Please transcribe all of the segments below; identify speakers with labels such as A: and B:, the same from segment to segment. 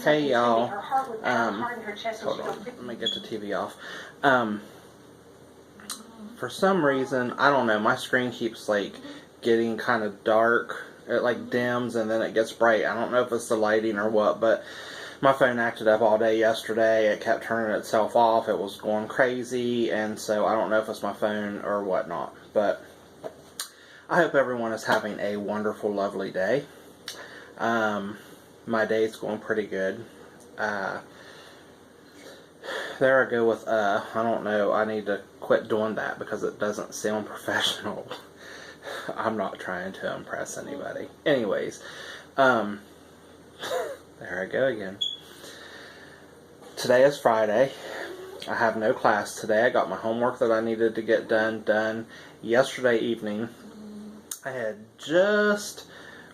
A: Hey y'all, hold on, let me get the TV off. For some reason, I don't know, my screen keeps like getting kind of dark. It like dims and then it gets bright. I don't know if it's the lighting or what, but my phone acted up all day yesterday. It kept turning itself off. It was going crazy, and so I don't know if it's my phone or whatnot. But I hope everyone is having a wonderful, lovely day. My day's going pretty good. There I go with I don't know, I need to quit doing that because it doesn't sound professional. I'm not trying to impress anybody. Anyways, there I go again. Today is Friday. I have no class today. I got my homework that I needed to get done yesterday evening. I had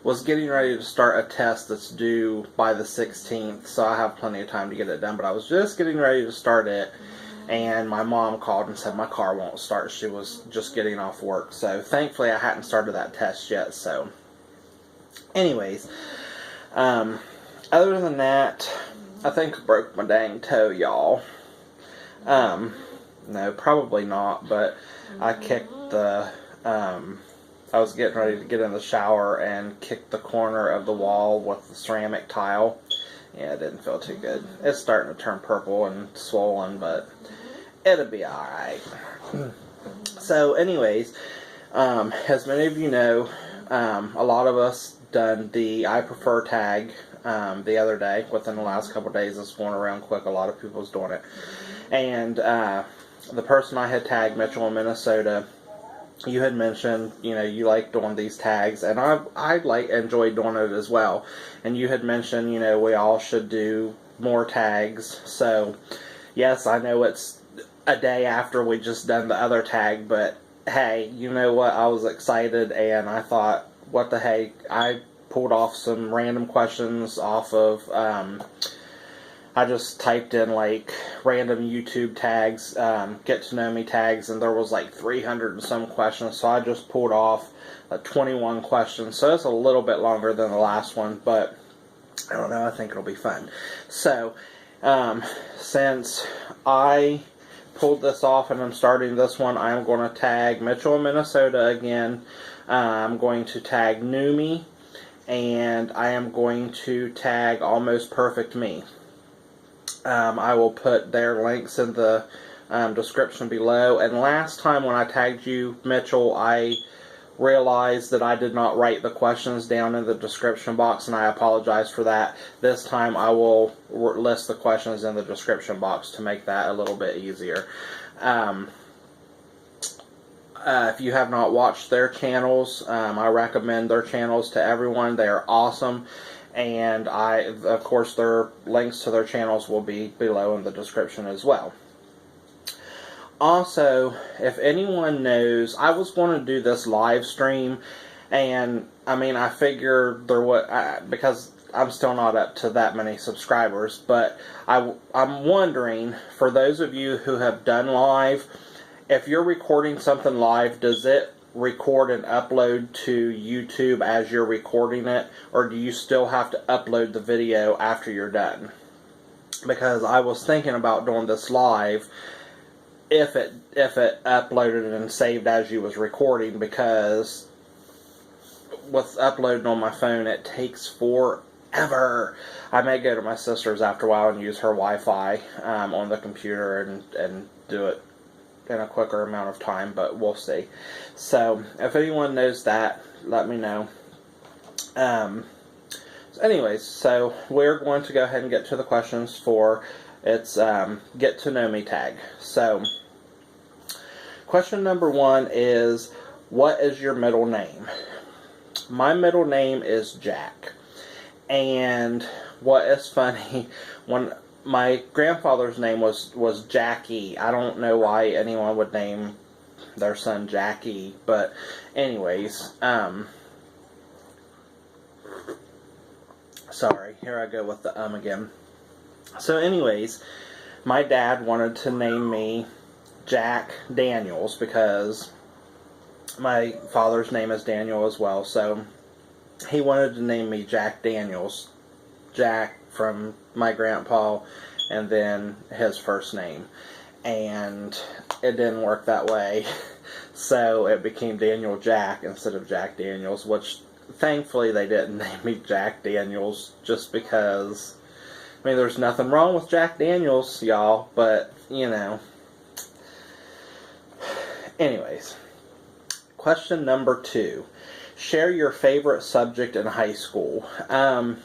A: was getting ready to start a test that's due by the 16th, so I have plenty of time to get it done, but I was just getting ready to start it, and my mom called and said my car won't start. She was just getting off work, so thankfully I hadn't started that test yet. So anyways, other than that, I think I broke my dang toe, y'all. No, probably not, but I kicked I was getting ready to get in the shower and kicked the corner of the wall with the ceramic tile. Yeah, it didn't feel too good. It's starting to turn purple and swollen, but it'll be alright. So anyways, as many of you know, a lot of us done the I prefer tag the other day. Within the last couple of days, it's going around quick. A lot of people's doing it. And the person I had tagged, Mitchell in Minnesota, you had mentioned, you know, you like doing these tags, and I enjoy doing it as well. And you had mentioned, you know, we all should do more tags. So, yes, I know it's a day after we just done the other tag, but hey, you know what? I was excited, and I thought, what the heck? I pulled off some random questions off of, I just typed in like random YouTube tags, get to know me tags, and there was like 300 and some questions, so I just pulled off 21 questions. So it's a little bit longer than the last one, but I don't know, I think it'll be fun. So since I pulled this off and I'm starting this one, I'm going to tag Mitchell in Minnesota again. I'm going to tag Numi, and I am going to tag Almost Perfect Me. I will put their links in the description below. And last time when I tagged you, Mitchell, I realized that I did not write the questions down in the description box, and I apologize for that. This time I will list the questions in the description box to make that a little bit easier. If you have not watched their channels, I recommend their channels to everyone. They are awesome. And of course, their links to their channels will be below in the description as well. Also, if anyone knows, I was going to do this live stream, and I mean, I figured there would, because I'm still not up to that many subscribers, but I'm wondering, for those of you who have done live, if you're recording something live, does it record and upload to YouTube as you're recording it, or do you still have to upload the video after you're done? Because I was thinking about doing this live if it uploaded and saved as you was recording, because with uploading on my phone it takes forever. I may go to my sister's after a while and use her Wi-Fi on the computer and do it in a quicker amount of time, but we'll see. So if anyone knows that, let me know. Anyways, so we're going to go ahead and get to the questions for its get to know me tag. So question number 1 is, what is your middle name? My middle name is Jack. And what is funny, when my grandfather's name was Jackie. I don't know why anyone would name their son Jackie, but anyways, sorry, here I go with the again. So anyways, my dad wanted to name me Jack Daniels because my father's name is Daniel as well, so he wanted to name me Jack Daniels. Jack from my grandpa and then his first name. And it didn't work that way. So it became Daniel Jack instead of Jack Daniels, which thankfully they didn't name me Jack Daniels just because, I mean, there's nothing wrong with Jack Daniels, y'all, but, you know. Anyways, question number 2. Share your favorite subject in high school. I'm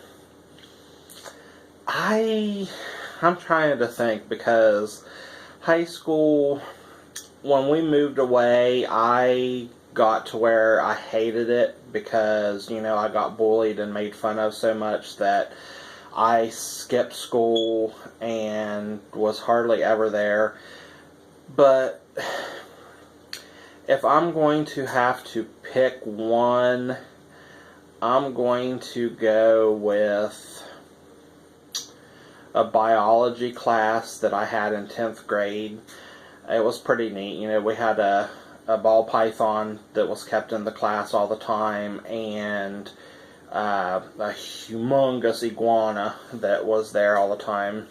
A: trying to think, because high school, when we moved away, I got to where I hated it because, you know, I got bullied and made fun of so much that I skipped school and was hardly ever there. But if I'm going to have to pick one, I'm going to go with a biology class that I had in 10th grade. It was pretty neat. You know, we had a ball python that was kept in the class all the time, and a humongous iguana that was there all the time,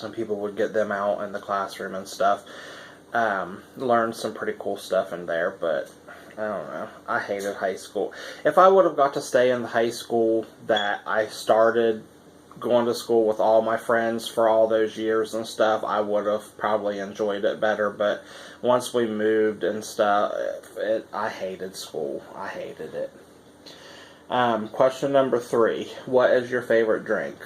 A: and people would get them out in the classroom and stuff. Learned some pretty cool stuff in there, but I don't know. I hated high school. If I would have got to stay in the high school that I started going to school with all my friends for all those years and stuff, I would have probably enjoyed it better. But once we moved and stuff, I hated school. I hated it. Question number 3. What is your favorite drink?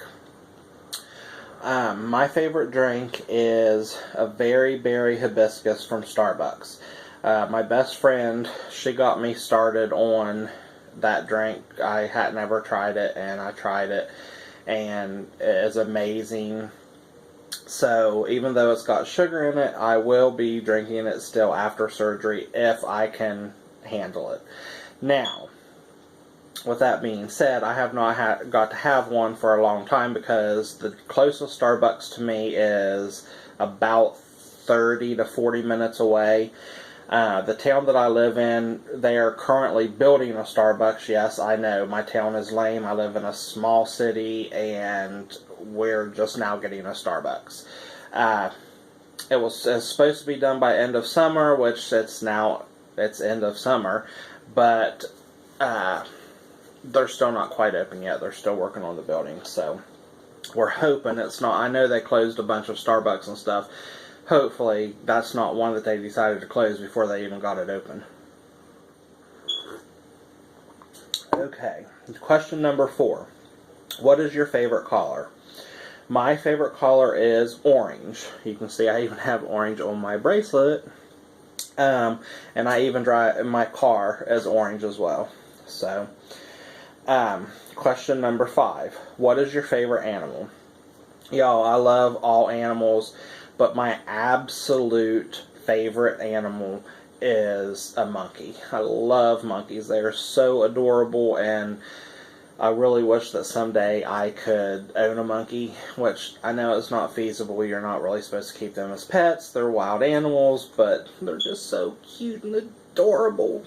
A: My favorite drink is a very berry hibiscus from Starbucks. My best friend, she got me started on that drink. I had never tried it, and I tried it, and it is amazing. So even though it's got sugar in it, I will be drinking it still after surgery if I can handle it. Now, with that being said, I have not got to have one for a long time because the closest Starbucks to me is about 30 to 40 minutes away. The town that I live in, they are currently building a Starbucks. Yes, I know, my town is lame. I live in a small city, and we're just now getting a Starbucks. It's supposed to be done by end of summer, which it's end of summer, but they're still not quite open yet. They're still working on the building, so we're hoping it's not. I know they closed a bunch of Starbucks and stuff. Hopefully that's not one that they decided to close before they even got it open. Okay, question number 4. What is your favorite color? My favorite color is orange. You can see I even have orange on my bracelet. And I even drive my car as orange as well. So, question number 5. What is your favorite animal? Y'all, I love all animals, but my absolute favorite animal is a monkey. I love monkeys. They are so adorable, and I really wish that someday I could own a monkey, which I know is not feasible. You're not really supposed to keep them as pets. They're wild animals, but they're just so cute and adorable.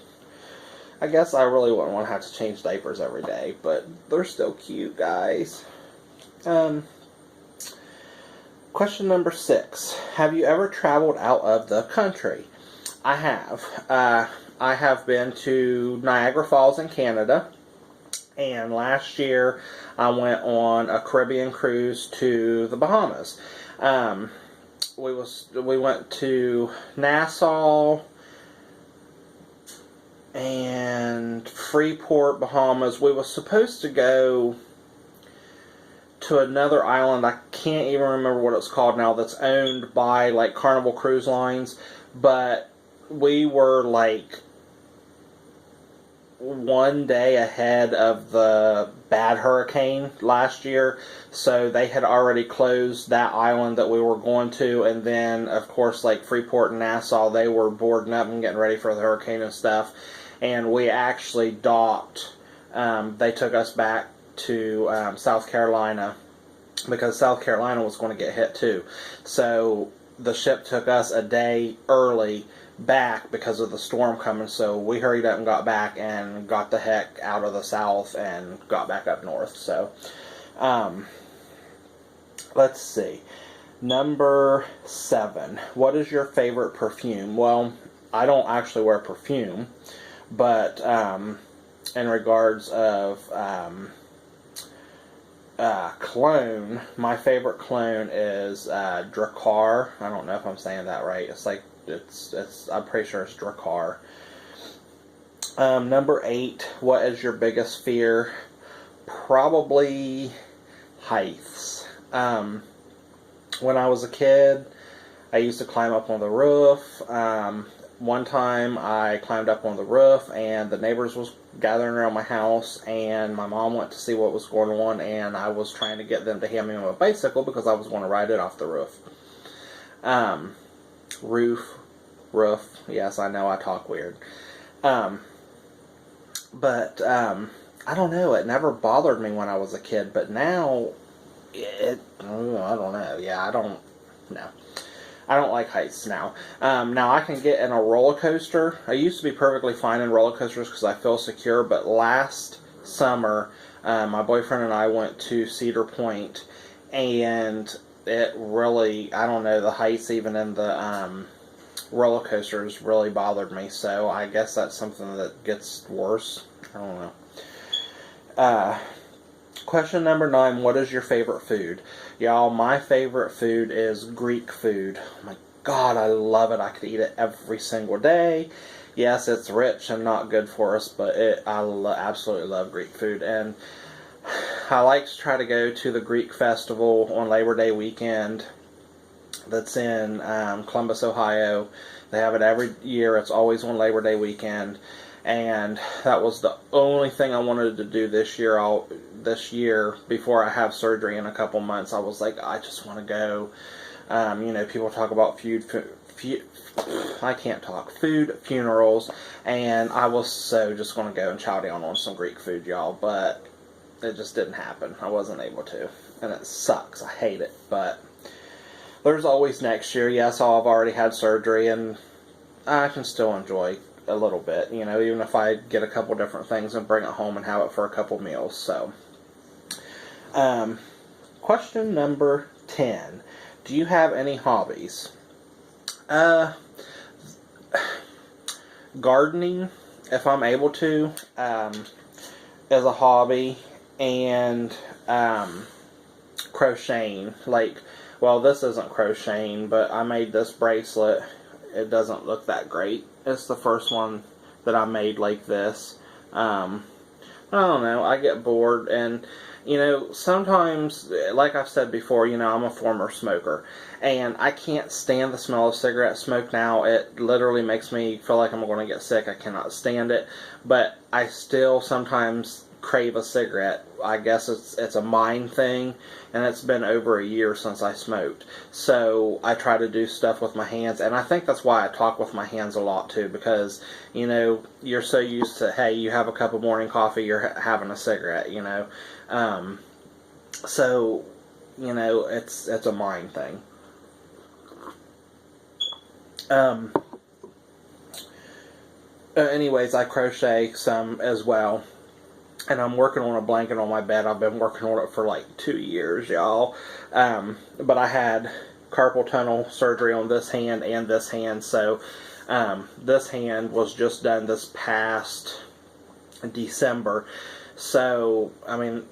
A: I guess I really wouldn't want to have to change diapers every day, but they're still cute, guys. Question number 6. Have you ever traveled out of the country? I have. I have been to Niagara Falls in Canada, and last year I went on a Caribbean cruise to the Bahamas. We went to Nassau and Freeport, Bahamas. We were supposed to go to another island. I can't even remember what it's called now, that's owned by like Carnival Cruise Lines, but we were like one day ahead of the bad hurricane last year, so they had already closed that island that we were going to, and then of course like Freeport and Nassau, they were boarding up and getting ready for the hurricane and stuff, and we actually docked. They took us back to South Carolina because South Carolina was going to get hit too. So the ship took us a day early back because of the storm coming, so we hurried up and got back and got the heck out of the south and got back up north. So Let's see. Number 7. What is your favorite perfume? Well, I don't actually wear perfume, but in regards of cologne, my favorite cologne is Drakkar. I don't know if I'm saying that right. It's I'm pretty sure it's Drakkar. Number 8. What is your biggest fear? Probably heights. When I was a kid, I used to climb up on the roof. One time I climbed up on the roof and the neighbors was gathering around my house, and my mom went to see what was going on, and I was trying to get them to hand me a bicycle because I was going to ride it off the roof. Roof. Yes, I know I talk weird. But I don't know. It never bothered me when I was a kid, but now I don't know. Yeah, I don't know. I don't like heights now. Now I can get in a roller coaster. I used to be perfectly fine in roller coasters because I feel secure, but last summer my boyfriend and I went to Cedar Point, and it really, I don't know, the heights even in the roller coasters really bothered me, so I guess that's something that gets worse. I don't know. Question number 9, what is your favorite food? Y'all, my favorite food is Greek food. Oh my God, I love it. I could eat it every single day. Yes, it's rich and not good for us, but absolutely love Greek food. And I like to try to go to the Greek festival on Labor Day weekend that's in Columbus, Ohio. They have it every year. It's always on Labor Day weekend. And that was the only thing I wanted to do this year. Before I have surgery in a couple months, I was like, I just want to go. People talk about food funerals, and I was so just going to go and chow down on some Greek food, y'all. But it just didn't happen. I wasn't able to, and it sucks. I hate it, but there's always next year. Yes, I've already had surgery, and I can still enjoy a little bit, even if I get a couple different things and bring it home and have it for a couple meals. So, question number 10. Do you have any hobbies? Gardening, if I'm able to, is a hobby, and crocheting. This isn't crocheting, but I made this bracelet. It doesn't look that great. It's the first one that I made like this. I don't know. I get bored, and sometimes, like I've said before, I'm a former smoker, and I can't stand the smell of cigarette smoke now. It literally makes me feel like I'm going to get sick. I cannot stand it, but I still sometimes crave a cigarette. I guess it's a mind thing, and it's been over a year since I smoked. So I try to do stuff with my hands, and I think that's why I talk with my hands a lot too, because you're so used to, hey, you have a cup of morning coffee, you're having a cigarette, so it's a mind thing. Anyways, I crochet some as well. And I'm working on a blanket on my bed. I've been working on it for like 2 years, y'all. But I had carpal tunnel surgery on this hand and this hand. So this hand was just done this past December. So, I mean,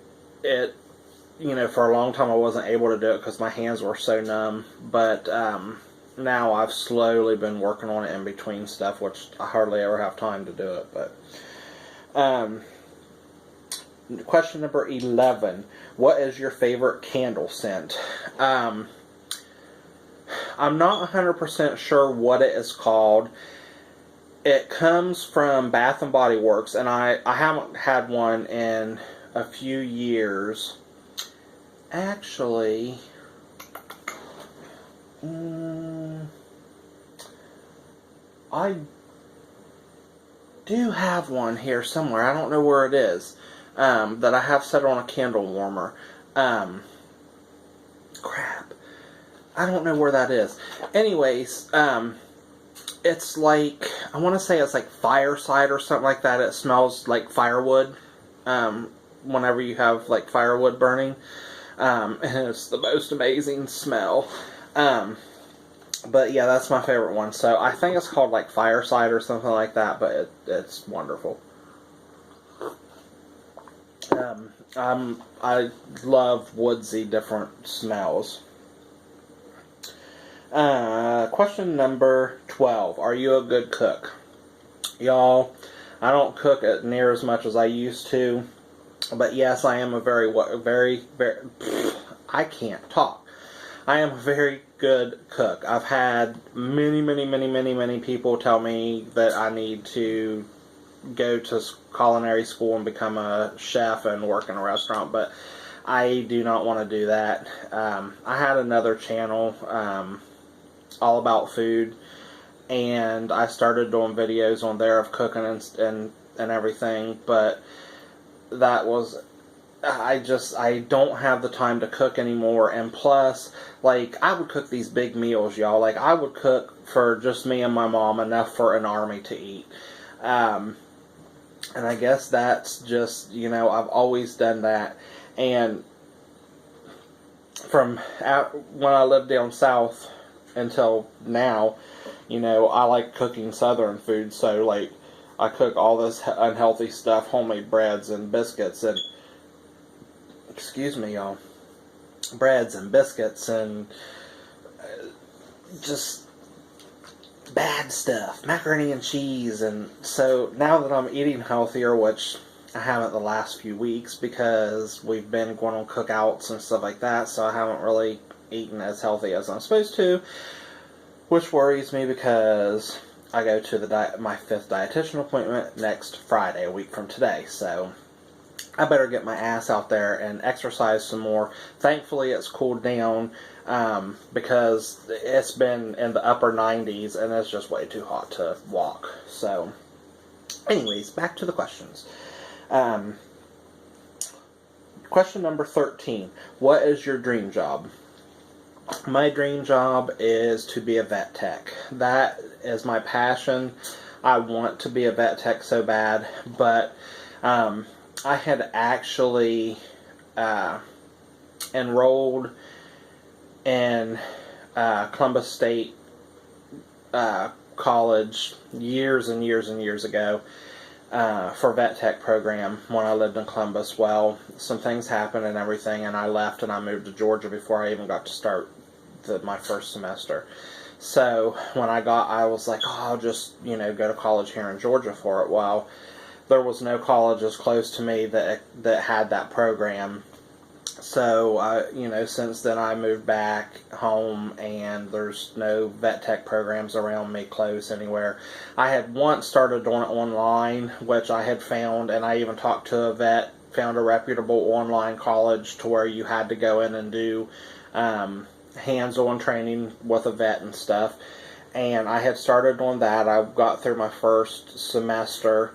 A: for a long time I wasn't able to do it because my hands were so numb. But now I've slowly been working on it in between stuff, which I hardly ever have time to do it. But question number 11. What is your favorite candle scent? I'm not 100% sure what it is called. It comes from Bath and Body Works, and I haven't had one in a few years. Actually, I do have one here somewhere. I don't know where it is. That I have set on a candle warmer. Crap. I don't know where that is. Anyways, it's like, I want to say it's like fireside or something like that. It smells like firewood, whenever you have like firewood burning. And it's the most amazing smell. But yeah, that's my favorite one. So I think it's called like Fireside or something like that, but it's wonderful. I love woodsy different smells. Question number 12. Are you a good cook? Y'all, I don't cook it near as much as I used to, but yes, I am a very, I can't talk. I am a very good cook. I've had many people tell me that I need to go to culinary school and become a chef and work in a restaurant, but I do not want to do that. I had another channel all about food, and I started doing videos on there of cooking and everything, but that was, I don't have the time to cook anymore. And plus, like, I would cook these big meals, y'all. Like, I would cook for just me and my mom enough for an army to eat. And I guess that's just, I've always done that. And from when I lived down south until now, I like cooking southern food. So, like, I cook all this unhealthy stuff, homemade breads and biscuits, and excuse me, y'all, breads and biscuits and just bad stuff, macaroni and cheese. And so now that I'm eating healthier, which I haven't the last few weeks because we've been going on cookouts and stuff like that, so I haven't really eaten as healthy as I'm supposed to, which worries me because I go to my 5th dietitian appointment next Friday, a week from today, so I better get my ass out there and exercise some more. Thankfully, it's cooled down because it's been in the upper 90s and it's just way too hot to walk. So, anyways, back to the questions. Question number 13. What is your dream job? My dream job is to be a vet tech. That is my passion. I want to be a vet tech so bad, but I had actually enrolled in Columbus State College years and years ago for vet tech program when I lived in Columbus. Well, some things happened and everything, and I left and I moved to Georgia before I even got to start my first semester. So when I was like, oh, I'll just go to college here in Georgia for it. Well, there was no colleges close to me that had that program. So, since then I moved back home and there's no vet tech programs around me close anywhere. I had once started doing it online, which I had found, and I even talked to a vet, found a reputable online college to where you had to go in and do hands-on training with a vet and stuff. And I had started doing that. I got through my first semester.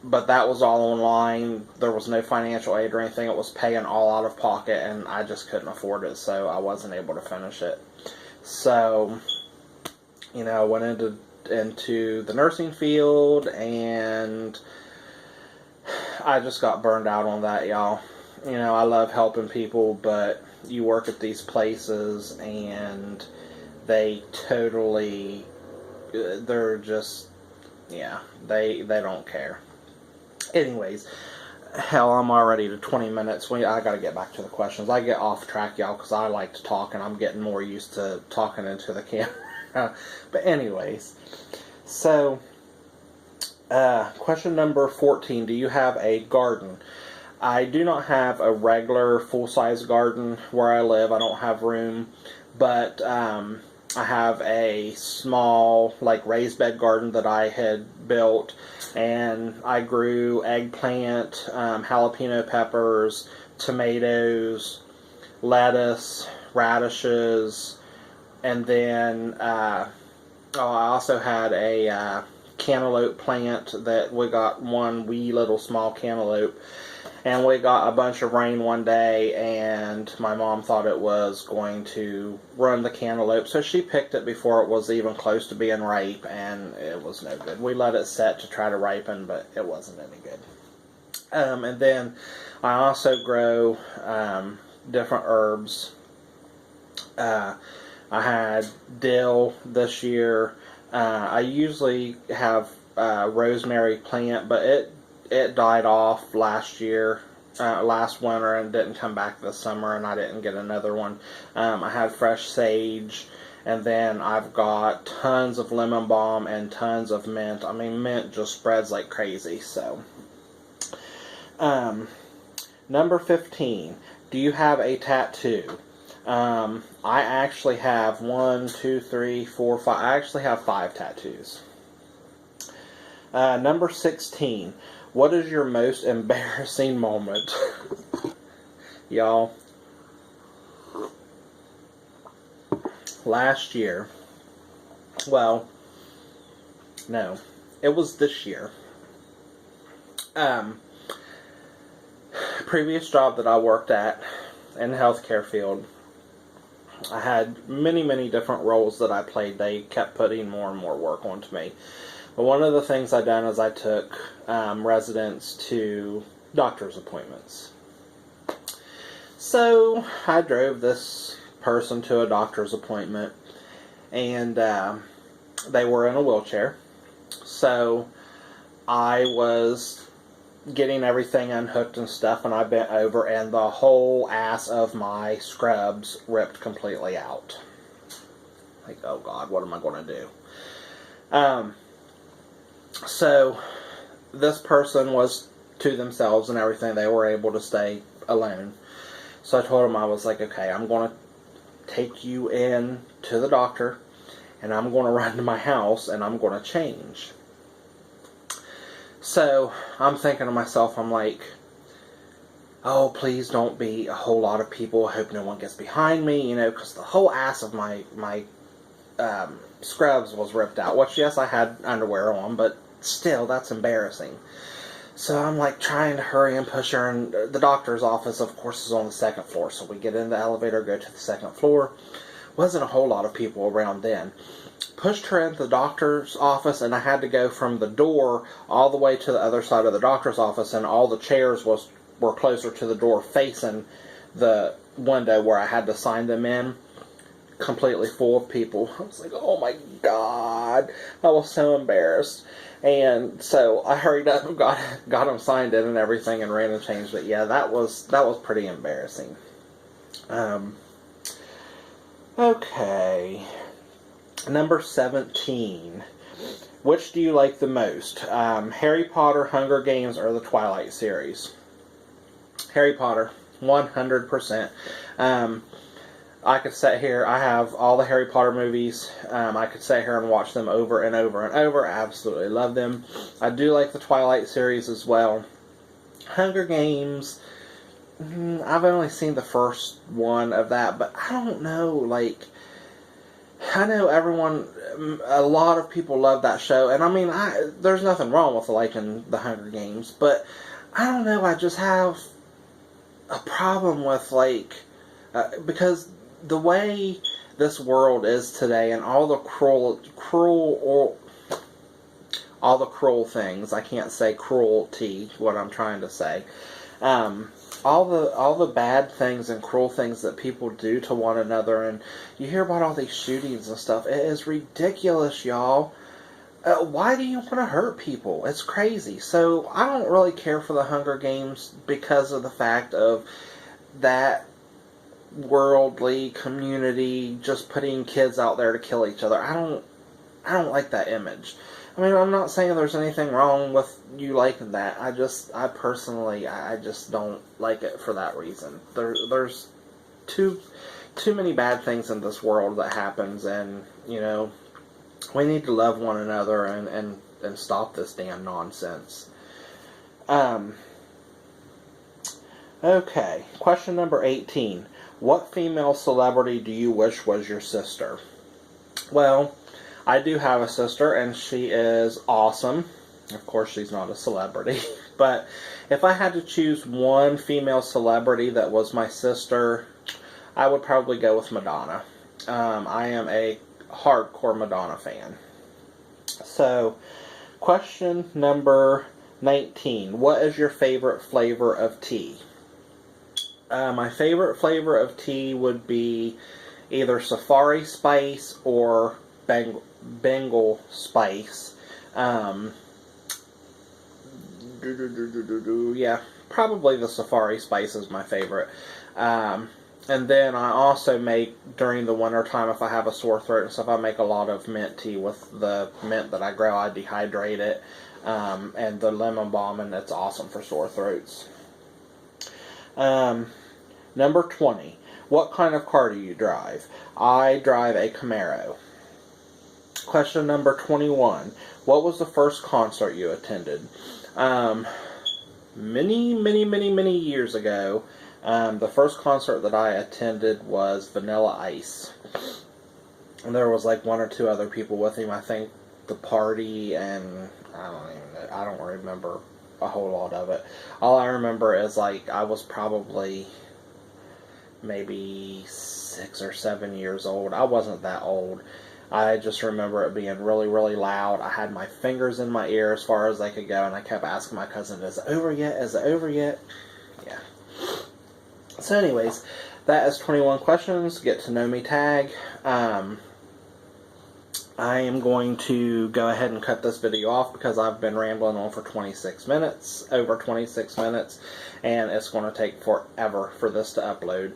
A: But that was all online. There was no financial aid or anything. It was paying all out of pocket, and I just couldn't afford it, so I wasn't able to finish it. So, I went into the nursing field, and I just got burned out on that, y'all. I love helping people, but you work at these places, and they totally, they're just, yeah, they don't care. Anyways, hell, I'm already to 20 minutes. I gotta get back to the questions. I get off track, y'all, because I like to talk, and I'm getting more used to talking into the camera. But anyways, so, question number 14. Do you have a garden? I do not have a regular full-size garden where I live. I don't have room, but I have a small, raised bed garden that I had built, and I grew eggplant, jalapeno peppers, tomatoes, lettuce, radishes, and then I also had a cantaloupe plant that we got one wee little small cantaloupe. And we got a bunch of rain one day, and my mom thought it was going to ruin the cantaloupe, so she picked it before it was even close to being ripe, and it was no good. We let it set to try to ripen, but it wasn't any good. And then I also grow different herbs. I had dill this year. I usually have rosemary plant, but it died off last year, last winter, and didn't come back this summer, and I didn't get another one. I had fresh sage, and then I've got tons of lemon balm and tons of mint. I mean, mint just spreads like crazy. So, number 15. Do you have a tattoo? I actually have 1, 2, 3, 4, 5. I actually have 5 tattoos. Number 16. What is your most embarrassing moment? Y'all, last year, well, no, it was this year. Previous job that I worked at in the healthcare field, I had many, many different roles that I played. They kept putting more and more work onto me. But one of the things I done is I took residents to doctor's appointments. So I drove this person to a doctor's appointment, and they were in a wheelchair. So I was getting everything unhooked and stuff, and I bent over, and the whole ass of my scrubs ripped completely out. Like, oh God, what am I going to do? So this person was to themselves and everything. They were able to stay alone. So I told him, I was like, okay, I'm going to take you in to the doctor, and I'm going to run to my house, and I'm going to change. So I'm thinking to myself, I'm like, oh, please don't be a whole lot of people. I hope no one gets behind me, because the whole ass of my scrubs was ripped out. Which, yes, I had underwear on, but still, that's embarrassing. So I'm like trying to hurry and push her, and the doctor's office, of course, is on the 2nd floor. So we get in the elevator, go to the 2nd floor. Wasn't a whole lot of people around then. Pushed her into the doctor's office, and I had to go from the door all the way to the other side of the doctor's office, and all the chairs were closer to the door facing the window where I had to sign them in. Completely full of people. I was like, oh my God. I was so embarrassed. And so I hurried up and got them signed in and everything, and ran and changed. But yeah, that was pretty embarrassing. Okay. Number 17. Which do you like the most? Harry Potter, Hunger Games, or the Twilight series? Harry Potter. 100%. I could sit here, I have all the Harry Potter movies. I could sit here and watch them over and over and over. I absolutely love them. I do like the Twilight series as well. Hunger Games, I've only seen the first one of that, but I don't know, I know a lot of people love that show, and I mean, there's nothing wrong with liking the Hunger Games, but I don't know, I just have a problem with, because the way this world is today, and all the cruel things, I can't say cruelty, what I'm trying to say, all the bad things and cruel things that people do to one another, and you hear about all these shootings and stuff. It is ridiculous, y'all. Why do you want to hurt people? It's crazy. So I don't really care for the Hunger Games because of the fact of that worldly community just putting kids out there to kill each other. I don't like that image. I mean, I'm not saying there's anything wrong with you liking that. I personally just don't like it for that reason. There's too many bad things in this world that happens, and, we need to love one another and stop this damn nonsense. Okay, question number 18. What female celebrity do you wish was your sister? Well, I do have a sister, and she is awesome. Of course, she's not a celebrity. But if I had to choose one female celebrity that was my sister, I would probably go with Madonna. I am a hardcore Madonna fan. So, question number 19. What is your favorite flavor of tea? My favorite flavor of tea would be either Safari Spice or Bengal Spice. Um, yeah, probably the Safari Spice is my favorite. And then I also make, during the winter time, if I have a sore throat and stuff, I make a lot of mint tea with the mint that I grow. I dehydrate it, and the lemon balm, and it's awesome for sore throats. Number 20. What kind of car do you drive? I drive a Camaro. Question number 21. What was the first concert you attended? Many years ago, the first concert that I attended was Vanilla Ice. And there was like one or two other people with him. I think The Party, and I don't remember a whole lot of it. All I remember is like I was probably maybe 6 or 7 years old. I wasn't that old. I just remember it being really loud. I had my fingers in my ear as far as they could go, and I kept asking my cousin, is it over yet? Is it over yet? Yeah. So anyways, that is 21 questions. Get to know me tag. I am going to go ahead and cut this video off because I've been rambling on for 26 minutes, over 26 minutes, and it's going to take forever for this to upload.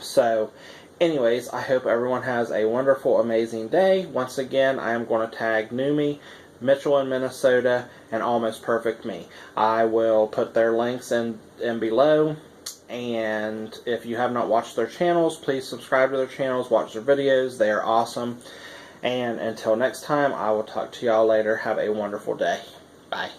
A: So anyways, I hope everyone has a wonderful, amazing day. Once again, I am going to tag Numi, Mitchell in Minnesota, and Almost Perfect Me. I will put their links in below. And if you have not watched their channels, please subscribe to their channels, watch their videos. They are awesome. And until next time, I will talk to y'all later. Have a wonderful day. Bye.